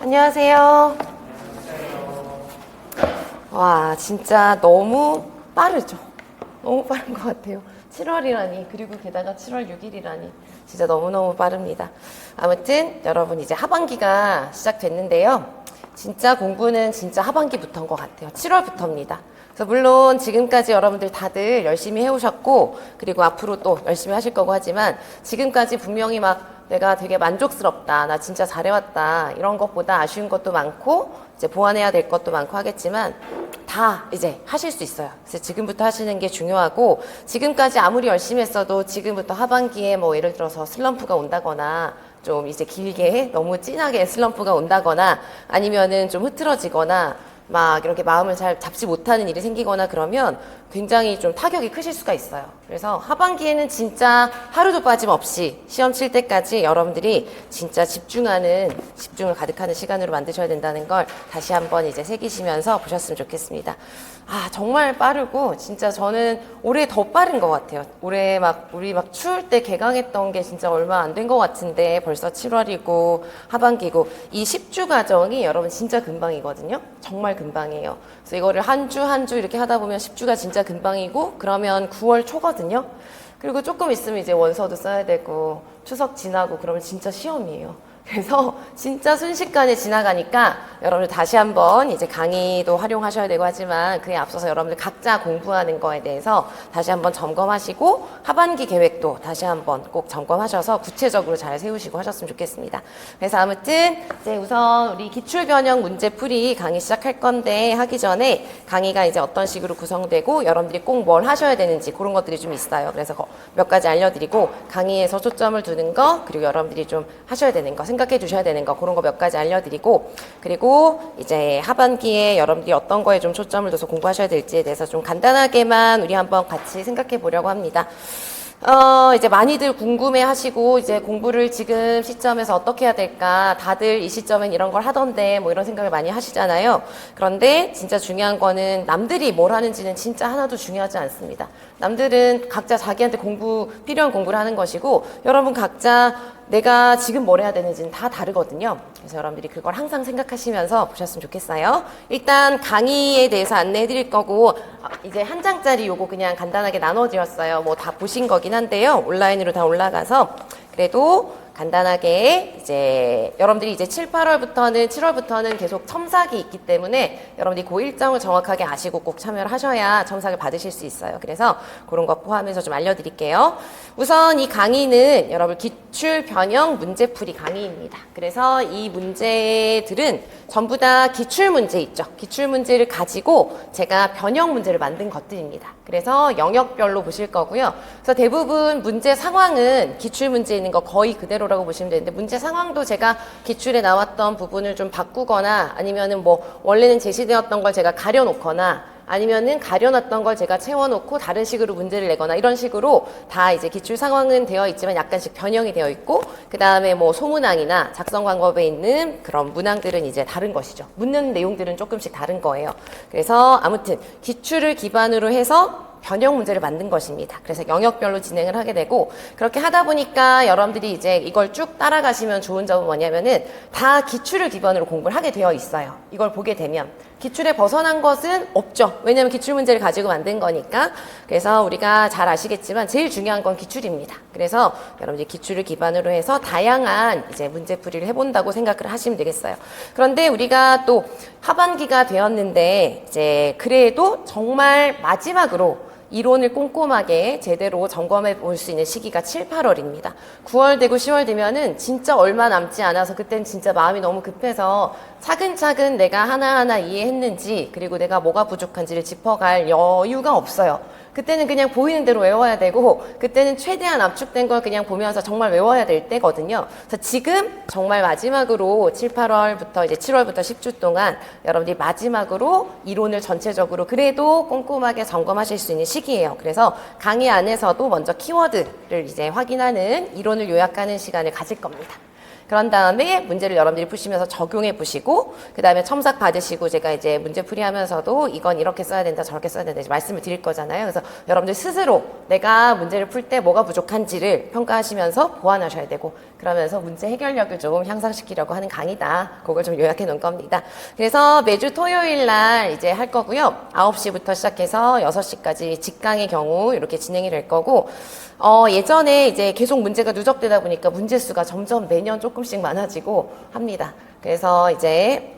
안녕하세요. 와, 진짜 너무 빠르죠? 너무 빠른 것 같아요. 7월이라니, 그리고 게다가 7월 6일이라니. 진짜 너무너무 빠릅니다. 아무튼 여러분 이제 하반기가 시작됐는데요. 진짜 공부는 진짜 하반기부터인 것 같아요. 7월부터입니다. 그래서 물론 지금까지 여러분들 다들 열심히 해오셨고, 그리고 앞으로 또 열심히 하실 거고 하지만, 지금까지 분명히 막 내가 되게 만족스럽다, 나 진짜 잘해왔다, 이런 것보다 아쉬운 것도 많고, 이제 보완해야 될 것도 많고 하겠지만, 다 이제 하실 수 있어요. 그래서 지금부터 하시는 게 중요하고, 지금까지 아무리 열심히 했어도 지금부터 하반기에 뭐 예를 들어서 슬럼프가 온다거나, 좀 이제 길게 너무 진하게 슬럼프가 온다거나, 아니면은 좀 흐트러지거나, 막 이렇게 마음을 잘 잡지 못하는 일이 생기거나 그러면 굉장히 좀 타격이 크실 수가 있어요. 그래서 하반기에는 진짜 하루도 빠짐없이 시험 칠 때까지 여러분들이 진짜 집중을 가득하는 시간으로 만드셔야 된다는 걸 다시 한번 이제 새기시면서 보셨으면 좋겠습니다. 아, 정말 빠르고 진짜 저는 올해 더 빠른 것 같아요. 올해 우리 추울 때 개강했던 게 진짜 얼마 안 된 것 같은데 벌써 7월이고 하반기고 이 10주 과정이 여러분 진짜 금방이거든요. 정말 금방이에요. 그래서 이거를 한 주 한 주 이렇게 하다 보면 10주가 진짜 금방이고 그러면 9월 초거든요. 그리고 조금 있으면 이제 원서도 써야 되고 추석 지나고 그러면 진짜 시험이에요. 그래서 진짜 순식간에 지나가니까 여러분들 다시 한번 이제 강의도 활용하셔야 되고 하지만 그에 앞서서 여러분들 각자 공부하는 거에 대해서 다시 한번 점검하시고 하반기 계획도 다시 한번 꼭 점검하셔서 구체적으로 잘 세우시고 하셨으면 좋겠습니다. 그래서 아무튼 이제 우선 우리 기출변형 문제풀이 강의 시작할 건데 하기 전에 강의가 이제 어떤 식으로 구성되고 여러분들이 꼭 뭘 하셔야 되는지 그런 것들이 좀 있어요. 그래서 몇 가지 알려드리고 강의에서 초점을 두는 거 그리고 여러분들이 좀 하셔야 되는 거 생각해 주셔야 되는 거 그런 거 몇 가지 알려드리고 그리고 이제 하반기에 여러분들이 어떤 거에 좀 초점을 둬서 공부하셔야 될지에 대해서 좀 간단하게만 우리 한번 같이 생각해 보려고 합니다. 이제 많이들 궁금해 하시고, 이제 공부를 지금 시점에서 어떻게 해야 될까? 다들 이 시점엔 이런 걸 하던데, 뭐 이런 생각을 많이 하시잖아요. 그런데 진짜 중요한 거는 남들이 뭘 하는지는 진짜 하나도 중요하지 않습니다. 남들은 각자 자기한테 필요한 공부를 하는 것이고, 여러분 각자 내가 지금 뭘 해야 되는지는 다 다르거든요. 그래서 여러분들이 그걸 항상 생각하시면서 보셨으면 좋겠어요. 일단 강의에 대해서 안내해 드릴 거고, 이제 한 장짜리 요거 그냥 간단하게 나눠드렸어요. 뭐 다 보신 거긴 한데요. 온라인으로 다 올라가서. 그래도 간단하게 이제 여러분들이 이제 7월부터는 계속 첨삭이 있기 때문에 여러분들이 그 일정을 정확하게 아시고 꼭 참여를 하셔야 첨삭을 받으실 수 있어요. 그래서 그런 거 포함해서 좀 알려드릴게요. 우선 이 강의는 여러분 기출 변형 문제풀이 강의입니다. 그래서 이 문제들은 전부 다 기출 문제 있죠. 기출 문제를 가지고 제가 변형 문제를 만든 것들입니다. 그래서 영역별로 보실 거고요. 그래서 대부분 문제 상황은 기출 문제에 있는 거 거의 그대로라고 보시면 되는데 문제 상황도 제가 기출에 나왔던 부분을 좀 바꾸거나 아니면은 뭐 원래는 제시되었던 걸 제가 가려놓거나 아니면은 가려놨던 걸 제가 채워놓고 다른 식으로 문제를 내거나 이런 식으로 다 이제 기출 상황은 되어 있지만 약간씩 변형이 되어 있고 그 다음에 뭐 소문항이나 작성 방법에 있는 그런 문항들은 이제 다른 것이죠. 묻는 내용들은 조금씩 다른 거예요. 그래서 아무튼 기출을 기반으로 해서 변형 문제를 만든 것입니다. 그래서 영역별로 진행을 하게 되고 그렇게 하다 보니까 여러분들이 이제 이걸 쭉 따라가시면 좋은 점은 뭐냐면은 다 기출을 기반으로 공부를 하게 되어 있어요. 이걸 보게 되면 기출에 벗어난 것은 없죠. 왜냐하면 기출 문제를 가지고 만든 거니까. 그래서 우리가 잘 아시겠지만 제일 중요한 건 기출입니다. 그래서 여러분들이 기출을 기반으로 해서 다양한 이제 문제풀이를 해본다고 생각을 하시면 되겠어요. 그런데 우리가 또 하반기가 되었는데 이제 그래도 정말 마지막으로 이론을 꼼꼼하게 제대로 점검해 볼 수 있는 시기가 7, 8월입니다. 9월 되고 10월 되면은 진짜 얼마 남지 않아서 그때는 진짜 마음이 너무 급해서 차근차근 내가 하나하나 이해했는지 그리고 내가 뭐가 부족한지를 짚어갈 여유가 없어요. 그때는 그냥 보이는 대로 외워야 되고 그때는 최대한 압축된 걸 그냥 보면서 정말 외워야 될 때거든요. 그래서 지금 정말 마지막으로 7, 8월부터 이제 7월부터 10주 동안 여러분들이 마지막으로 이론을 전체적으로 그래도 꼼꼼하게 점검하실 수 있는 시기예요. 그래서 강의 안에서도 먼저 키워드를 이제 확인하는 이론을 요약하는 시간을 가질 겁니다. 그런 다음에 문제를 여러분들이 푸시면서 적용해 보시고, 그 다음에 첨삭 받으시고, 제가 이제 문제풀이 하면서도 이건 이렇게 써야 된다, 저렇게 써야 된다, 이제 말씀을 드릴 거잖아요. 그래서 여러분들 스스로 내가 문제를 풀 때 뭐가 부족한지를 평가하시면서 보완하셔야 되고, 그러면서 문제 해결력을 좀 향상시키려고 하는 강의다. 그걸 좀 요약해 놓은 겁니다. 그래서 매주 토요일 날 이제 할 거고요. 9시부터 시작해서 6시까지 직강의 경우 이렇게 진행이 될 거고, 예전에 이제 계속 문제가 누적되다 보니까 문제 수가 점점 매년 조금씩 많아지고 합니다. 그래서 이제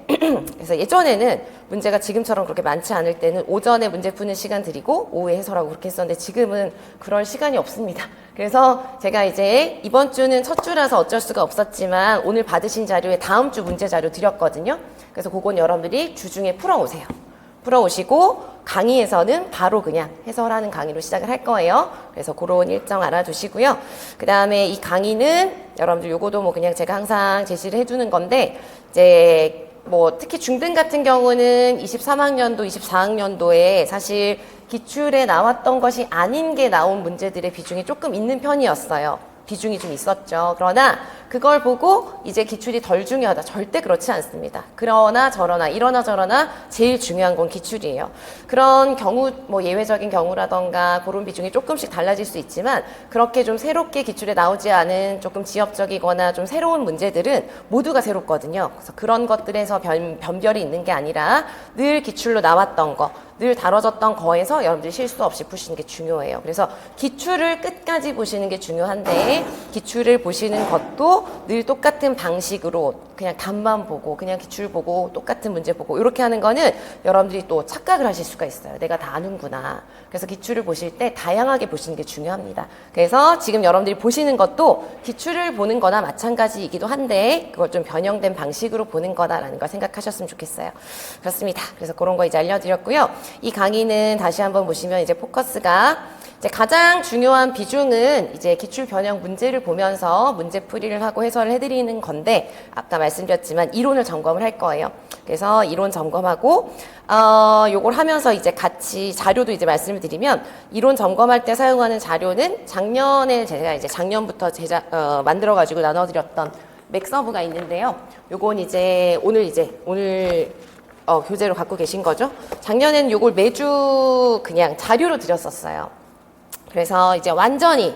그래서 예전에는 문제가 지금처럼 그렇게 많지 않을 때는 오전에 문제 푸는 시간 드리고 오후에 해설하고 그렇게 했었는데, 지금은 그럴 시간이 없습니다. 그래서 제가 이제 이번 주는 첫 주라서 어쩔 수가 없었지만 오늘 받으신 자료에 다음 주 문제 자료 드렸거든요. 그래서 그건 여러분들이 주중에 풀어오세요. 풀어오시고 강의에서는 바로 그냥 해설하는 강의로 시작을 할 거예요. 그래서 그런 일정 알아두시고요. 그 다음에 이 강의는 여러분들 요거도 뭐 그냥 제가 항상 제시를 해주는 건데, 이제 뭐 특히 중등 같은 경우는 23학년도, 24학년도에 사실 기출에 나왔던 것이 아닌 게 나온 문제들의 비중이 조금 있는 편이었어요. 비중이 좀 있었죠. 그러나 그걸 보고 이제 기출이 덜 중요하다. 절대 그렇지 않습니다. 그러나 저러나 이러나 저러나 제일 중요한 건 기출이에요. 그런 경우, 뭐 예외적인 경우라던가 그런 비중이 조금씩 달라질 수 있지만, 그렇게 좀 새롭게 기출에 나오지 않은 조금 지엽적이거나 좀 새로운 문제들은 모두가 새롭거든요. 그래서 그런 것들에서 변별이 있는 게 아니라 늘 기출로 나왔던 거, 늘 다뤄졌던 거에서 여러분들이 실수 없이 푸시는 게 중요해요. 그래서 기출을 끝까지 보시는 게 중요한데, 기출을 보시는 것도 늘 똑같은 방식으로 그냥 답만 보고 그냥 기출 보고 똑같은 문제 보고 이렇게 하는 거는 여러분들이 또 착각을 하실 수가 있어요. 내가 다 아는구나. 그래서 기출을 보실 때 다양하게 보시는 게 중요합니다. 그래서 지금 여러분들이 보시는 것도 기출을 보는 거나 마찬가지이기도 한데, 그걸 좀 변형된 방식으로 보는 거다라는 걸 생각하셨으면 좋겠어요. 그렇습니다. 그래서 그런 거 이제 알려드렸고요. 이 강의는 다시 한번 보시면 이제 포커스가 이제 가장 중요한 비중은 이제 기출 변형 문제를 보면서 문제풀이를 하고 해설을 해드리는 건데, 아까 말씀드렸지만 이론을 점검을 할 거예요. 그래서 이론 점검하고 요걸 하면서 이제 같이 자료도 이제 말씀을 드리면, 이론 점검할 때 사용하는 자료는 작년에 제가 이제 작년부터 만들어가지고 나눠드렸던 맥서브가 있는데요. 요건 이제 오늘 교재로 갖고 계신 거죠. 작년에는 요걸 매주 그냥 자료로 드렸었어요. 그래서 이제 완전히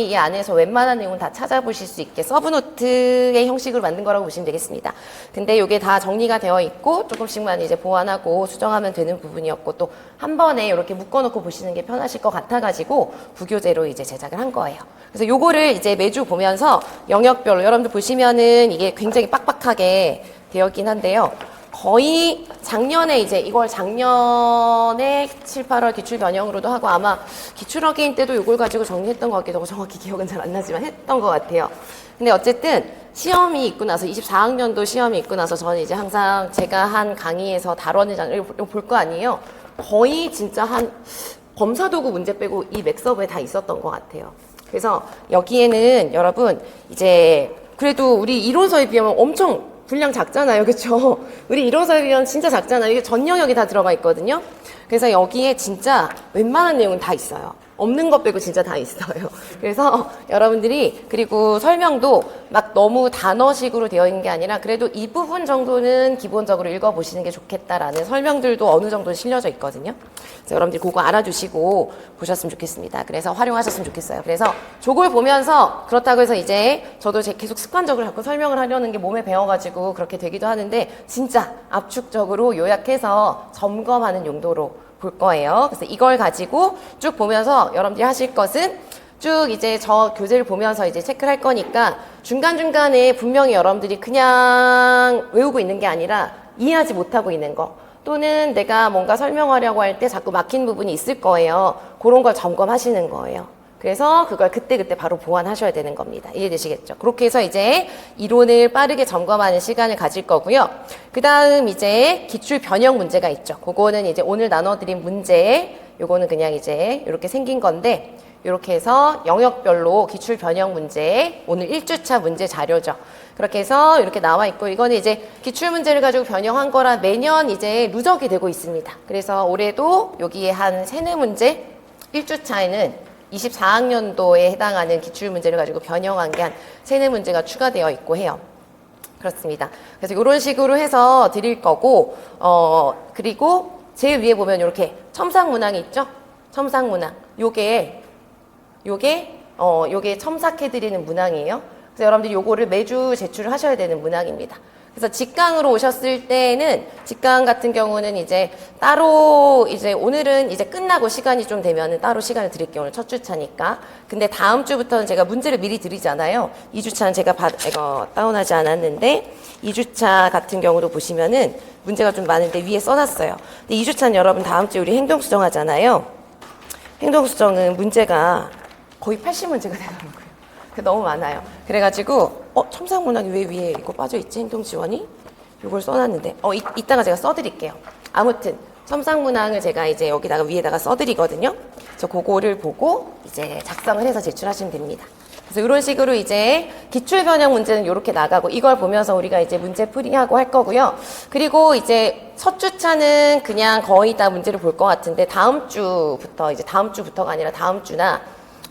이 안에서 웬만한 내용은 다 찾아보실 수 있게 서브노트의 형식으로 만든 거라고 보시면 되겠습니다. 근데 이게 다 정리가 되어 있고 조금씩만 이제 보완하고 수정하면 되는 부분이었고, 또 한 번에 이렇게 묶어놓고 보시는 게 편하실 것 같아가지고 부교재로 이제 제작을 한 거예요. 그래서 요거를 이제 매주 보면서 영역별로 여러분들 보시면은 이게 굉장히 빡빡하게 되어 있긴 한데요. 거의 작년에 이제 이걸 작년에 7, 8월 기출 변형으로도 하고, 아마 기출 어게인 때도 이걸 가지고 정리했던 것 같기도 하고, 정확히 기억은 잘 안 나지만 했던 것 같아요. 근데 어쨌든 시험이 있고 나서 24학년도 시험이 있고 나서 저는 이제 항상 제가 한 강의에서 다뤄낸 장르 볼 거 아니에요. 거의 진짜 한 검사도구 문제 빼고 이 맥서브에 다 있었던 것 같아요. 그래서 여기에는 여러분 이제 그래도 우리 이론서에 비하면 엄청 분량 작잖아요. 그쵸? 우리 이론서에 비하면 진짜 작잖아요. 이게 전 영역이 다 들어가 있거든요. 그래서 여기에 진짜 웬만한 내용은 다 있어요. 없는 것 빼고 진짜 다 있어요. 그래서 여러분들이, 그리고 설명도 막 너무 단어식으로 되어 있는 게 아니라 그래도 이 부분 정도는 기본적으로 읽어보시는 게 좋겠다라는 설명들도 어느 정도 실려져 있거든요. 그래서 여러분들이 그거 알아두시고 보셨으면 좋겠습니다. 그래서 활용하셨으면 좋겠어요. 그래서 저걸 보면서, 그렇다고 해서 이제 저도 계속 습관적으로 자꾸 설명을 하려는 게 몸에 배워가지고 그렇게 되기도 하는데, 진짜 압축적으로 요약해서 점검하는 용도로 볼 거예요. 그래서 이걸 가지고 쭉 보면서 여러분들이 하실 것은, 쭉 이제 저 교재를 보면서 이제 체크를 할 거니까 중간중간에 분명히 여러분들이 그냥 외우고 있는 게 아니라 이해하지 못하고 있는 거, 또는 내가 뭔가 설명하려고 할 때 자꾸 막힌 부분이 있을 거예요. 그런 걸 점검하시는 거예요. 그래서 그걸 그때그때 바로 보완하셔야 되는 겁니다. 이해되시겠죠? 그렇게 해서 이제 이론을 빠르게 점검하는 시간을 가질 거고요. 그 다음 이제 기출 변형 문제가 있죠. 그거는 이제 오늘 나눠드린 문제, 요거는 그냥 이제 이렇게 생긴 건데, 이렇게 해서 영역별로 기출 변형 문제, 오늘 1주차 문제 자료죠. 그렇게 해서 이렇게 나와 있고, 이거는 이제 기출 문제를 가지고 변형한 거라 매년 이제 누적이 되고 있습니다. 그래서 올해도 여기에 한 3, 4문제, 1주차에는 24학년도에 해당하는 기출문제를 가지고 변형한 게 한 3-4문제가 추가되어 있고 해요. 그렇습니다. 그래서 이런 식으로 해서 드릴 거고, 그리고 제일 위에 보면 이렇게 첨삭문항이 있죠? 첨삭문항. 요게 첨삭해드리는 문항이에요. 그래서 여러분들이 요거를 매주 제출을 하셔야 되는 문항입니다. 그래서 직강으로 오셨을 때는, 직강 같은 경우는 이제 따로, 이제 오늘은 이제 끝나고 시간이 좀 되면은 따로 시간을 드릴게요. 오늘 첫 주차니까. 근데 다음 주부터는 제가 문제를 미리 드리잖아요. 2주차는 제가 다운하지 않았는데, 2주차 같은 경우도 보시면은 문제가 좀 많은데 위에 써놨어요. 근데 2주차는 여러분 다음 주에 우리 행동수정 하잖아요. 행동수정은 문제가 거의 80문제가 되더라고요. 너무 많아요. 그래가지고 첨삭문항이 왜 위에 이거 빠져있지? 행동지원이? 이걸 써놨는데 이따가 제가 써드릴게요. 아무튼 첨삭문항을 제가 이제 여기다가 위에다가 써드리거든요. 그래서 그거를 보고 이제 작성을 해서 제출하시면 됩니다. 그래서 이런 식으로 이제 기출변형 문제는 이렇게 나가고 이걸 보면서 우리가 이제 문제 풀이하고 할 거고요. 그리고 이제 첫 주차는 그냥 거의 다 문제를 볼 것 같은데 다음 주부터가 아니라 다음 주나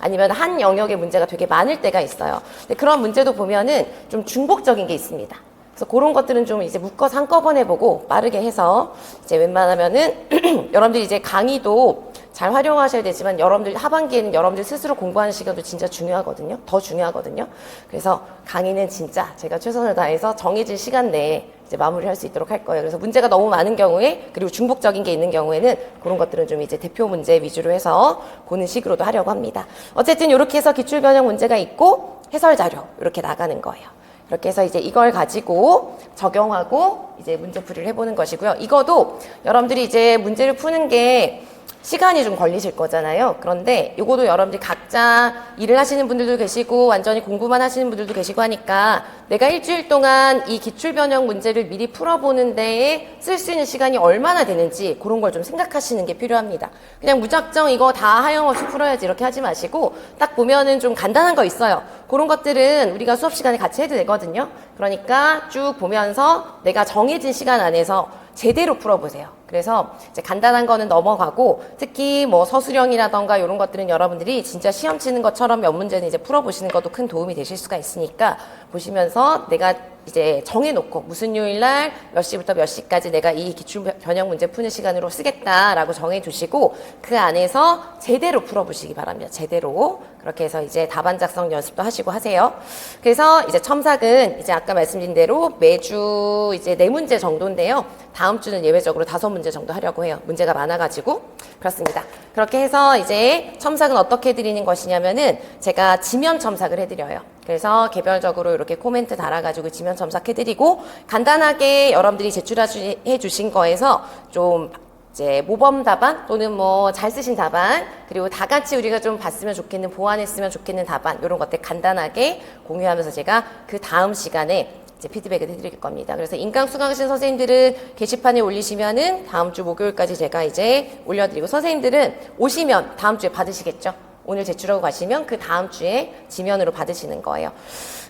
아니면 한 영역의 문제가 되게 많을 때가 있어요. 근데 그런 문제도 보면은 좀 중복적인 게 있습니다. 그래서 그런 것들은 좀 이제 묶어서 한꺼번에 보고 빠르게 해서 이제 웬만하면은 여러분들이 이제 강의도 잘 활용하셔야 되지만 여러분들 하반기에는 여러분들 스스로 공부하는 시간도 진짜 중요하거든요. 더 중요하거든요. 그래서 강의는 진짜 제가 최선을 다해서 정해진 시간 내에 이제 마무리할 수 있도록 할 거예요. 그래서 문제가 너무 많은 경우에 그리고 중복적인 게 있는 경우에는 그런 것들은 좀 이제 대표 문제 위주로 해서 보는 식으로도 하려고 합니다. 어쨌든 이렇게 해서 기출변형 문제가 있고 해설 자료 이렇게 나가는 거예요. 이렇게 해서 이제 이걸 가지고 적용하고 이제 문제풀이를 해보는 것이고요. 이거도 여러분들이 이제 문제를 푸는 게 시간이 좀 걸리실 거잖아요. 그런데 이거도 여러분들이 각자 일을 하시는 분들도 계시고 완전히 공부만 하시는 분들도 계시고 하니까 내가 일주일 동안 이 기출변형 문제를 미리 풀어보는 데에 쓸 수 있는 시간이 얼마나 되는지 그런 걸 좀 생각하시는 게 필요합니다. 그냥 무작정 이거 다 하염없이 풀어야지 이렇게 하지 마시고 딱 보면은 좀 간단한 거 있어요. 그런 것들은 우리가 수업 시간에 같이 해도 되거든요. 그러니까 쭉 보면서 내가 정해진 시간 안에서 제대로 풀어보세요. 그래서 이제 간단한 거는 넘어가고 특히 뭐 서술형이라던가 이런 것들은 여러분들이 진짜 시험 치는 것처럼 몇 문제는 이제 풀어보시는 것도 큰 도움이 되실 수가 있으니까 보시면서 내가 이제 정해놓고 무슨 요일날 몇 시부터 몇 시까지 내가 이 기출 변형 문제 푸는 시간으로 쓰겠다라고 정해두시고 그 안에서 제대로 풀어보시기 바랍니다. 제대로 그렇게 해서 이제 답안 작성 연습도 하시고 하세요. 그래서 이제 첨삭은 이제 아까 말씀드린 대로 매주 이제 4문제 정도인데요. 다음 주는 예외적으로 5문제 정도 하려고 해요. 문제가 많아가지고 그렇습니다. 그렇게 해서 이제 첨삭은 어떻게 해드리는 것이냐면은 제가 지면 첨삭을 해드려요. 그래서 개별적으로 이렇게 코멘트 달아가지고 지면 첨삭해드리고 간단하게 여러분들이 제출해 주신 거에서 좀 이제 모범 답안 또는 뭐 잘 쓰신 답안 그리고 다 같이 우리가 좀 봤으면 좋겠는 보완했으면 좋겠는 답안 이런 것들 간단하게 공유하면서 제가 그 다음 시간에 이제 피드백을 해드릴 겁니다. 그래서 인강 수강하신 선생님들은 게시판에 올리시면은 다음 주 목요일까지 제가 이제 올려드리고 선생님들은 오시면 다음 주에 받으시겠죠? 오늘 제출하고 가시면 그 다음 주에 지면으로 받으시는 거예요.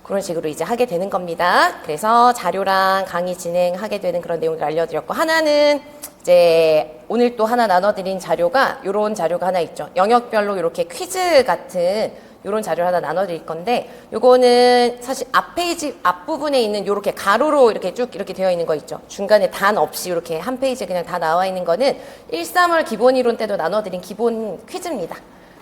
그런 식으로 이제 하게 되는 겁니다. 그래서 자료랑 강의 진행하게 되는 그런 내용을 알려드렸고 하나는 이제 오늘 또 하나 나눠드린 자료가 요런 자료가 하나 있죠. 영역별로 이렇게 퀴즈 같은 요런 자료를 하나 나눠드릴 건데 요거는 사실 앞페이지 앞부분에 있는 요렇게 가로로 이렇게 쭉 이렇게 되어 있는 거 있죠. 중간에 단 없이 이렇게 한 페이지에 그냥 다 나와 있는 거는 1~3월 기본이론 때도 나눠드린 기본 퀴즈입니다.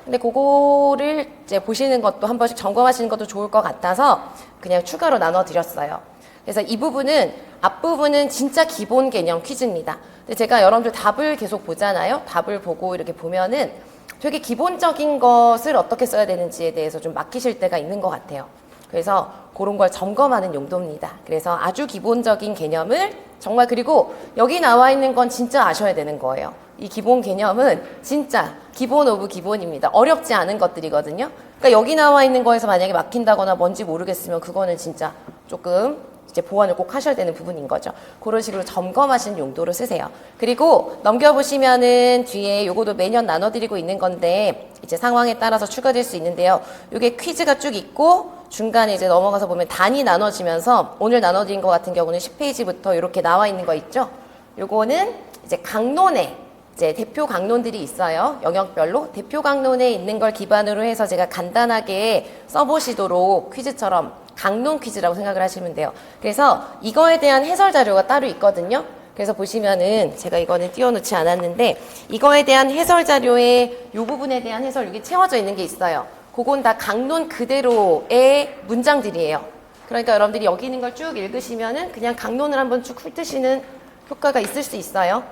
근데 그거를 이제 보시는 것도 한 번씩 점검하시는 것도 좋을 것 같아서 그냥 추가로 나눠드렸어요. 그래서 이 부분은 앞부분은 진짜 기본 개념 퀴즈입니다. 근데 제가 여러분들 답을 계속 보잖아요. 답을 보고 이렇게 보면은 되게 기본적인 것을 어떻게 써야 되는지에 대해서 좀 막히실 때가 있는 것 같아요. 그래서 그런 걸 점검하는 용도입니다. 그래서 아주 기본적인 개념을 정말 그리고 여기 나와 있는 건 진짜 아셔야 되는 거예요. 이 기본 개념은 진짜 기본 오브 기본입니다. 어렵지 않은 것들이거든요. 그러니까 여기 나와 있는 거에서 만약에 막힌다거나 뭔지 모르겠으면 그거는 진짜 조금 이제 보완을 꼭 하셔야 되는 부분인 거죠. 그런 식으로 점검하시는 용도로 쓰세요. 그리고 넘겨보시면은 뒤에 요거도 매년 나눠드리고 있는 건데 이제 상황에 따라서 추가될 수 있는데요. 요게 퀴즈가 쭉 있고 중간에 이제 넘어가서 보면 단이 나눠지면서 오늘 나눠드린 것 같은 경우는 10페이지부터 이렇게 나와 있는 거 있죠. 요거는 이제 강론에 이제 대표 강론들이 있어요. 영역별로. 대표 강론에 있는 걸 기반으로 해서 제가 간단하게 써보시도록 퀴즈처럼 강론 퀴즈라고 생각을 하시면 돼요. 그래서 이거에 대한 해설 자료가 따로 있거든요. 그래서 보시면은 제가 이거는 띄워놓지 않았는데 이거에 대한 해설 자료에 이 부분에 대한 해설 여기 채워져 있는 게 있어요. 그건 다 강론 그대로의 문장들이에요. 그러니까 여러분들이 여기 있는 걸 쭉 읽으시면은 그냥 강론을 한번 쭉 훑으시는 효과가 있을 수 있어요.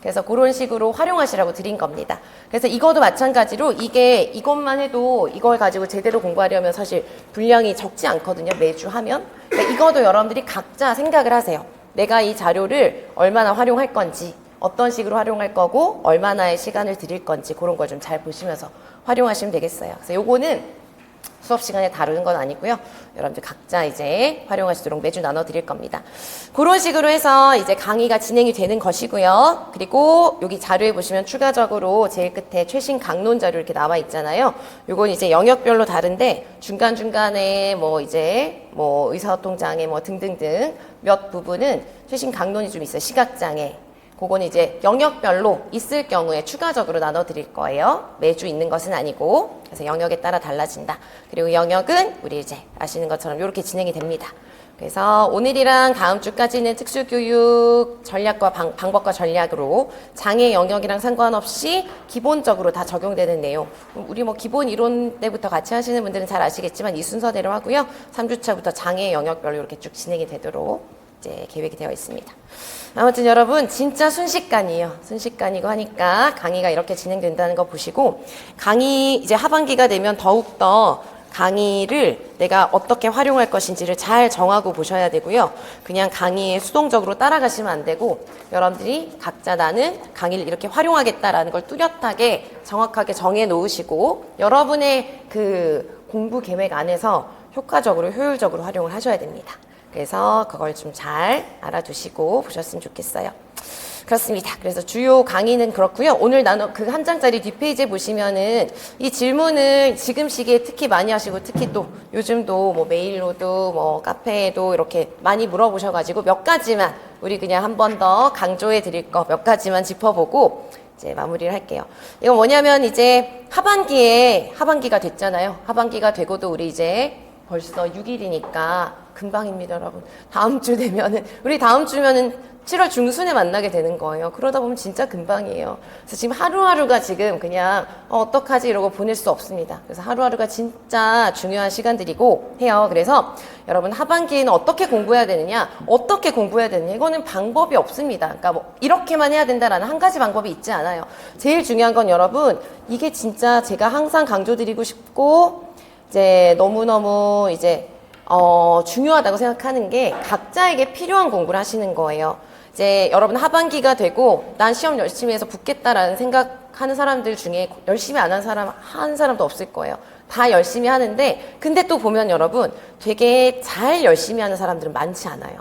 그래서 그런 식으로 활용하시라고 드린 겁니다. 그래서 이것도 마찬가지로 이것만 해도 이걸 가지고 제대로 공부하려면 사실 분량이 적지 않거든요. 매주 하면. 그러니까 이것도 여러분들이 각자 생각을 하세요. 내가 이 자료를 얼마나 활용할 건지, 어떤 식으로 활용할 거고, 얼마나의 시간을 드릴 건지 그런 걸 좀 잘 보시면서 활용하시면 되겠어요. 그래서 요거는 수업 시간에 다루는 건 아니고요. 여러분들 각자 이제 활용하시도록 매주 나눠 드릴 겁니다. 그런 식으로 해서 이제 강의가 진행이 되는 것이고요. 그리고 여기 자료에 보시면 추가적으로 제일 끝에 최신 강론 자료 이렇게 나와 있잖아요. 요건 이제 영역별로 다른데 중간중간에 뭐 이제 뭐 의사소통장애 뭐 등등등 몇 부분은 최신 강론이 좀 있어요. 시각장애. 그건 이제 영역별로 있을 경우에 추가적으로 나눠 드릴 거예요. 매주 있는 것은 아니고. 그래서 영역에 따라 달라진다. 그리고 영역은 우리 이제 아시는 것처럼 이렇게 진행이 됩니다. 그래서 오늘이랑 다음 주까지는 특수교육 전략과 방법과 전략으로 장애 영역이랑 상관없이 기본적으로 다 적용되는 내용. 우리 뭐 기본 이론 때부터 같이 하시는 분들은 잘 아시겠지만 이 순서대로 하고요. 3주차부터 장애 영역별로 이렇게 쭉 진행이 되도록 이제 계획이 되어 있습니다. 아무튼 여러분 진짜 순식간이에요. 순식간이고 하니까 강의가 이렇게 진행된다는 거 보시고 강의 이제 하반기가 되면 더욱더 강의를 내가 어떻게 활용할 것인지를 잘 정하고 보셔야 되고요. 그냥 강의에 수동적으로 따라가시면 안 되고 여러분들이 각자 나는 강의를 이렇게 활용하겠다라는 걸 뚜렷하게 정확하게 정해 놓으시고 여러분의 그 공부 계획 안에서 효과적으로 효율적으로 활용을 하셔야 됩니다. 그래서 그걸 좀 잘 알아두시고 보셨으면 좋겠어요. 그렇습니다. 그래서 주요 강의는 그렇고요. 오늘 그 한 장짜리 뒷페이지에 보시면은 이 질문을 지금 시기에 특히 많이 하시고 특히 또 요즘도 뭐 메일로도 뭐 카페에도 이렇게 많이 물어보셔가지고 몇 가지만 우리 그냥 한 번 더 강조해 드릴 거 몇 가지만 짚어보고 이제 마무리를 할게요. 이건 뭐냐면 이제 하반기가 됐잖아요. 하반기가 되고도 우리 이제 벌써 6일이니까 금방입니다, 여러분. 다음 주 되면은, 우리 다음 주면은 7월 중순에 만나게 되는 거예요. 그러다 보면 진짜 금방이에요. 그래서 지금 하루하루가 지금 그냥, 어떡하지? 이러고 보낼 수 없습니다. 그래서 하루하루가 진짜 중요한 시간들이고 해요. 그래서 여러분 하반기에는 어떻게 공부해야 되느냐? 어떻게 공부해야 되느냐? 이거는 방법이 없습니다. 그러니까 뭐, 이렇게만 해야 된다라는 한 가지 방법이 있지 않아요. 제일 중요한 건 여러분, 이게 진짜 제가 항상 강조드리고 싶고, 이제 너무너무 이제 중요하다고 생각하는 게 각자에게 필요한 공부를 하시는 거예요. 이제 여러분 하반기가 되고 난 시험 열심히 해서 붙겠다라는 생각하는 사람들 중에 열심히 안 한 사람 한 사람도 없을 거예요. 다 열심히 하는데 근데 또 보면 여러분 되게 잘 열심히 하는 사람들은 많지 않아요.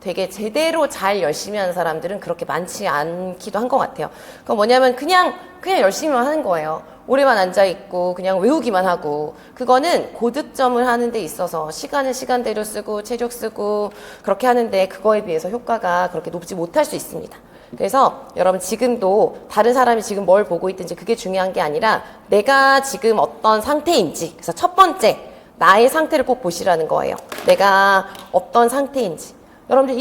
되게 제대로 잘 열심히 하는 사람들은 그렇게 많지 않기도 한 것 같아요. 그건 뭐냐면 그냥 열심히만 하는 거예요. 오래만 앉아있고 그냥 외우기만 하고 그거는 고득점을 하는 데 있어서 시간을 시간대로 쓰고 체력 쓰고 그렇게 하는데 그거에 비해서 효과가 그렇게 높지 못할 수 있습니다. 그래서 여러분 지금도 다른 사람이 지금 뭘 보고 있든지 그게 중요한 게 아니라 내가 지금 어떤 상태인지 그래서 첫 번째 나의 상태를 꼭 보시라는 거예요. 내가 어떤 상태인지 여러분들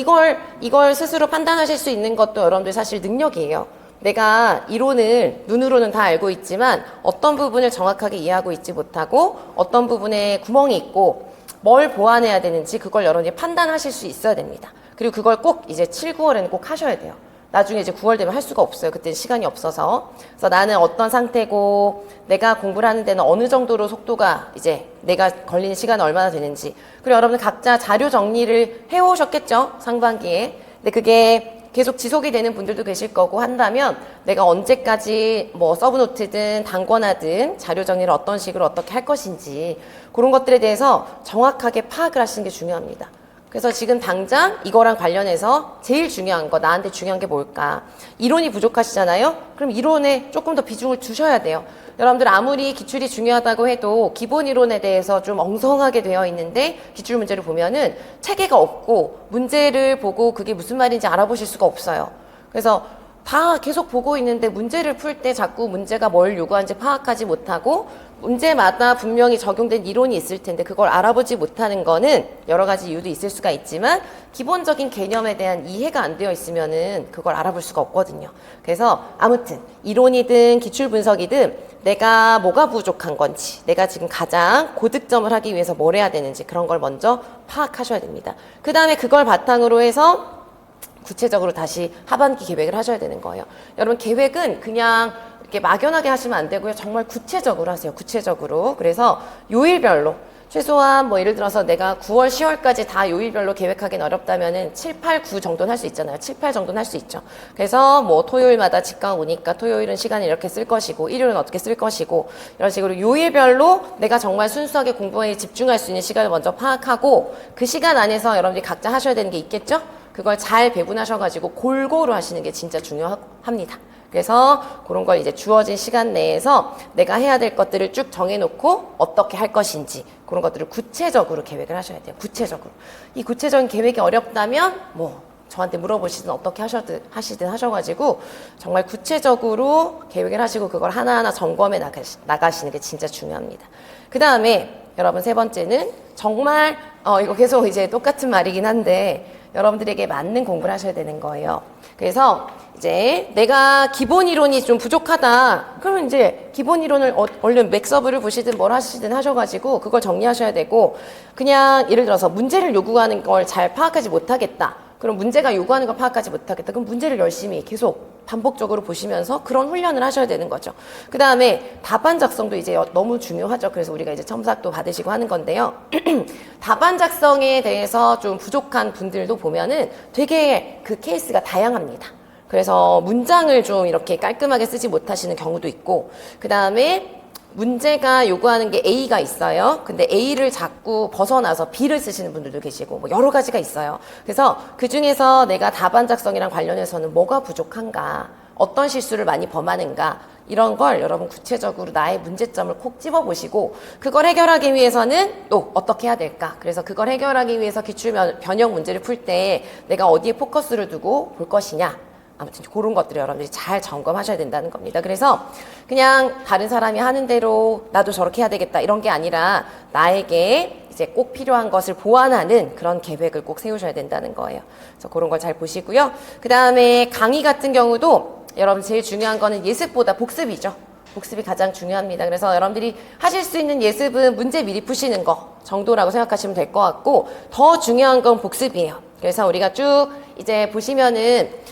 이걸 스스로 판단하실 수 있는 것도 여러분들 사실 능력이에요. 내가 이론을 눈으로는 다 알고 있지만 어떤 부분을 정확하게 이해하고 있지 못하고 어떤 부분에 구멍이 있고 뭘 보완해야 되는지 그걸 여러분이 판단하실 수 있어야 됩니다. 그리고 그걸 꼭 이제 7, 9월에는 꼭 하셔야 돼요. 나중에 이제 9월 되면 할 수가 없어요. 그때는 시간이 없어서. 그래서 나는 어떤 상태고 내가 공부를 하는 데는 어느 정도로 속도가 이제 내가 걸리는 시간은 얼마나 되는지. 그리고 여러분들 각자 자료 정리를 해오셨겠죠? 상반기에. 근데 그게 계속 지속이 되는 분들도 계실 거고 한다면 내가 언제까지 뭐 서브노트든 단권하든 자료 정리를 어떤 식으로 어떻게 할 것인지 그런 것들에 대해서 정확하게 파악을 하시는 게 중요합니다. 그래서 지금 당장 이거랑 관련해서 제일 중요한 거 나한테 중요한 게 뭘까? 이론이 부족하시잖아요? 그럼 이론에 조금 더 비중을 두셔야 돼요. 여러분들 아무리 기출이 중요하다고 해도 기본 이론에 대해서 좀 엉성하게 되어 있는데 기출 문제를 보면은 체계가 없고 문제를 보고 그게 무슨 말인지 알아보실 수가 없어요. 그래서 다 계속 보고 있는데 문제를 풀 때 자꾸 문제가 뭘 요구하는지 파악하지 못하고 문제마다 분명히 적용된 이론이 있을 텐데 그걸 알아보지 못하는 거는 여러 가지 이유도 있을 수가 있지만 기본적인 개념에 대한 이해가 안 되어 있으면은 그걸 알아볼 수가 없거든요. 그래서 아무튼 이론이든 기출 분석이든 내가 뭐가 부족한 건지, 내가 지금 가장 고득점을 하기 위해서 뭘 해야 되는지 그런 걸 먼저 파악하셔야 됩니다. 그 다음에 그걸 바탕으로 해서 구체적으로 다시 하반기 계획을 하셔야 되는 거예요. 여러분 계획은 그냥 이렇게 막연하게 하시면 안 되고요. 정말 구체적으로 하세요. 구체적으로. 그래서 요일별로 최소한 뭐 예를 들어서 내가 9월, 10월까지 다 요일별로 계획하기는 어렵다면은 7, 8, 9 정도는 할 수 있잖아요. 7, 8 정도는 할 수 있죠. 그래서 뭐 토요일마다 직강 오니까 토요일은 시간을 이렇게 쓸 것이고 일요일은 어떻게 쓸 것이고 이런 식으로 요일별로 내가 정말 순수하게 공부에 집중할 수 있는 시간을 먼저 파악하고 그 시간 안에서 여러분들이 각자 하셔야 되는 게 있겠죠? 그걸 잘 배분하셔가지고 골고루 하시는 게 진짜 중요합니다. 그래서 그런 걸 이제 주어진 시간 내에서 내가 해야 될 것들을 쭉 정해놓고 어떻게 할 것인지 그런 것들을 구체적으로 계획을 하셔야 돼요. 구체적으로. 이 구체적인 계획이 어렵다면 뭐 저한테 물어보시든 어떻게 하시든 하셔가지고 정말 구체적으로 계획을 하시고 그걸 하나하나 점검해 나가시는 게 진짜 중요합니다. 그 다음에 여러분 세 번째는 정말 이거 계속 이제 똑같은 말이긴 한데 여러분들에게 맞는 공부를 하셔야 되는 거예요. 그래서 이제 내가 기본 이론이 좀 부족하다. 그러면 이제 기본 이론을 얼른 맥서브를 보시든 뭘 하시든 하셔가지고 그걸 정리하셔야 되고 그냥 예를 들어서 문제를 요구하는 걸 잘 파악하지 못하겠다. 그럼 문제가 요구하는 걸 파악하지 못하겠다. 그럼 문제를 열심히 계속 반복적으로 보시면서 그런 훈련을 하셔야 되는 거죠. 그 다음에 답안 작성도 이제 너무 중요하죠. 그래서 우리가 이제 첨삭도 받으시고 하는 건데요. 답안 작성에 대해서 좀 부족한 분들도 보면은 되게 그 케이스가 다양합니다. 그래서 문장을 좀 이렇게 깔끔하게 쓰지 못하시는 경우도 있고 그 다음에 문제가 요구하는 게 A가 있어요. 근데 A를 자꾸 벗어나서 B를 쓰시는 분들도 계시고 뭐 여러 가지가 있어요. 그래서 그 중에서 내가 답안 작성이랑 관련해서는 뭐가 부족한가, 어떤 실수를 많이 범하는가 이런 걸 여러분 구체적으로 나의 문제점을 콕 집어보시고 그걸 해결하기 위해서는 또 어떻게 해야 될까. 그래서 그걸 해결하기 위해서 기출 변형 문제를 풀 때 내가 어디에 포커스를 두고 볼 것이냐. 아무튼 그런 것들을 여러분들이 잘 점검하셔야 된다는 겁니다. 그래서 그냥 다른 사람이 하는 대로 나도 저렇게 해야 되겠다 이런 게 아니라 나에게 이제 꼭 필요한 것을 보완하는 그런 계획을 꼭 세우셔야 된다는 거예요. 그래서 그런 걸 잘 보시고요. 그 다음에 강의 같은 경우도 여러분 제일 중요한 거는 예습보다 복습이죠. 복습이 가장 중요합니다. 그래서 여러분들이 하실 수 있는 예습은 문제 미리 푸시는 거 정도라고 생각하시면 될 것 같고 더 중요한 건 복습이에요. 그래서 우리가 쭉 이제 보시면은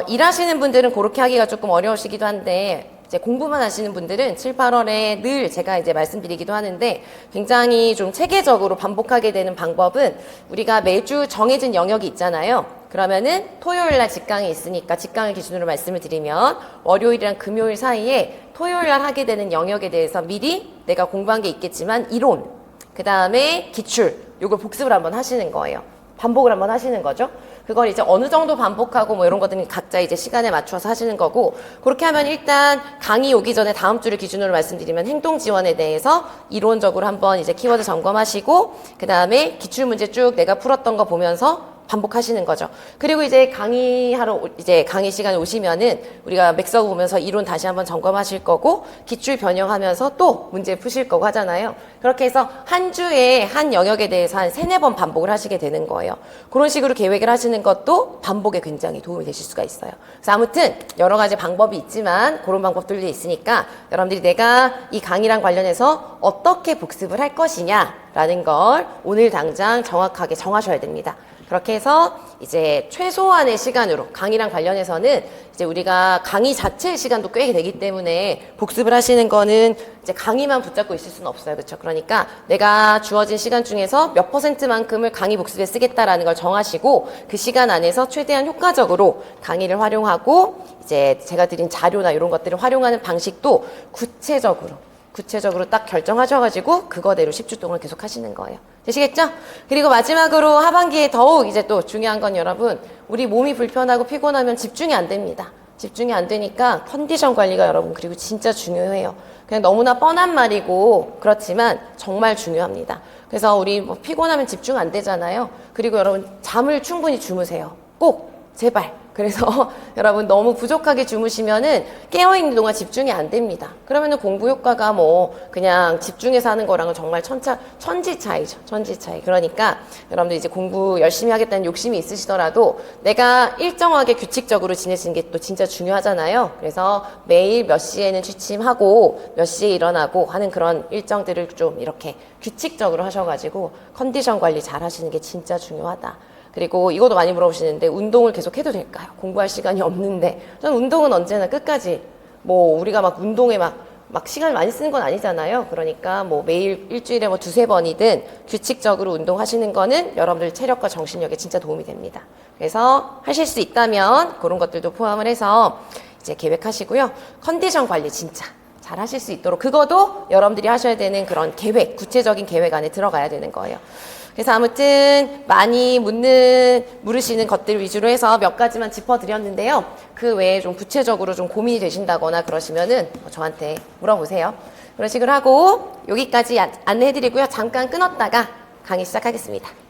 일하시는 분들은 그렇게 하기가 조금 어려우시기도 한데 이제 공부만 하시는 분들은 7, 8월에 늘 제가 이제 말씀드리기도 하는데 굉장히 좀 체계적으로 반복하게 되는 방법은 우리가 매주 정해진 영역이 있잖아요. 그러면은 토요일 날 직강이 있으니까 직강을 기준으로 말씀을 드리면 월요일이랑 금요일 사이에 토요일 날 하게 되는 영역에 대해서 미리 내가 공부한 게 있겠지만 이론, 그 다음에 기출, 요걸 복습을 한번 하시는 거예요. 반복을 한번 하시는 거죠. 그걸 이제 어느 정도 반복하고 뭐 이런 것들은 각자 이제 시간에 맞춰서 하시는 거고 그렇게 하면 일단 강의 오기 전에 다음 주를 기준으로 말씀드리면 행동 지원에 대해서 이론적으로 한번 이제 키워드 점검하시고 그 다음에 기출 문제 쭉 내가 풀었던 거 보면서 반복하시는 거죠. 그리고 이제 이제 강의 시간에 오시면은 우리가 맥서브 보면서 이론 다시 한번 점검하실 거고 기출 변형하면서 또 문제 푸실 거고 하잖아요. 그렇게 해서 한 주에 한 영역에 대해서 한 3-4번 반복을 하시게 되는 거예요. 그런 식으로 계획을 하시는 것도 반복에 굉장히 도움이 되실 수가 있어요. 그래서 아무튼 여러 가지 방법이 있지만 그런 방법들도 있으니까 여러분들이 내가 이 강의랑 관련해서 어떻게 복습을 할 것이냐라는 걸 오늘 당장 정확하게 정하셔야 됩니다. 그렇게 해서 이제 최소한의 시간으로 강의랑 관련해서는 이제 우리가 강의 자체의 시간도 꽤 되기 때문에 복습을 하시는 거는 이제 강의만 붙잡고 있을 수는 없어요. 그렇죠? 그러니까 내가 주어진 시간 중에서 몇 %만큼을 강의 복습에 쓰겠다라는 걸 정하시고 그 시간 안에서 최대한 효과적으로 강의를 활용하고 이제 제가 드린 자료나 이런 것들을 활용하는 방식도 구체적으로 딱 결정하셔가지고 그거대로 10주 동안 계속 하시는 거예요. 되시겠죠? 그리고 마지막으로 하반기에 더욱 이제 또 중요한 건 여러분 우리 몸이 불편하고 피곤하면 집중이 안 됩니다. 집중이 안 되니까 컨디션 관리가 여러분 그리고 진짜 중요해요. 그냥 너무나 뻔한 말이고 그렇지만 정말 중요합니다. 그래서 우리 뭐 피곤하면 집중 안 되잖아요. 그리고 여러분 잠을 충분히 주무세요. 꼭 제발 그래서 여러분 너무 부족하게 주무시면은 깨어있는 동안 집중이 안 됩니다. 그러면은 공부 효과가 뭐 그냥 집중해서 하는 거랑은 정말 천지 차이죠. 천지 차이. 그러니까 여러분들 이제 공부 열심히 하겠다는 욕심이 있으시더라도 내가 일정하게 규칙적으로 지내시는 게 또 진짜 중요하잖아요. 그래서 매일 몇 시에는 취침하고 몇 시에 일어나고 하는 그런 일정들을 좀 이렇게 규칙적으로 하셔가지고 컨디션 관리 잘 하시는 게 진짜 중요하다. 그리고 이것도 많이 물어보시는데 운동을 계속 해도 될까요? 공부할 시간이 없는데. 저는 운동은 언제나 끝까지 뭐 우리가 막 운동에 막 시간을 많이 쓰는 건 아니잖아요. 그러니까 뭐 매일 일주일에 뭐 두세 번이든 규칙적으로 운동하시는 거는 여러분들 체력과 정신력에 진짜 도움이 됩니다. 그래서 하실 수 있다면 그런 것들도 포함을 해서 이제 계획하시고요. 컨디션 관리 진짜 잘 하실 수 있도록 그것도 여러분들이 하셔야 되는 그런 계획, 구체적인 계획 안에 들어가야 되는 거예요. 그래서 아무튼 많이 물으시는 것들 위주로 해서 몇 가지만 짚어드렸는데요. 그 외에 좀 구체적으로 좀 고민이 되신다거나 그러시면은 저한테 물어보세요. 그런 식으로 하고 여기까지 안내해드리고요. 잠깐 끊었다가 강의 시작하겠습니다.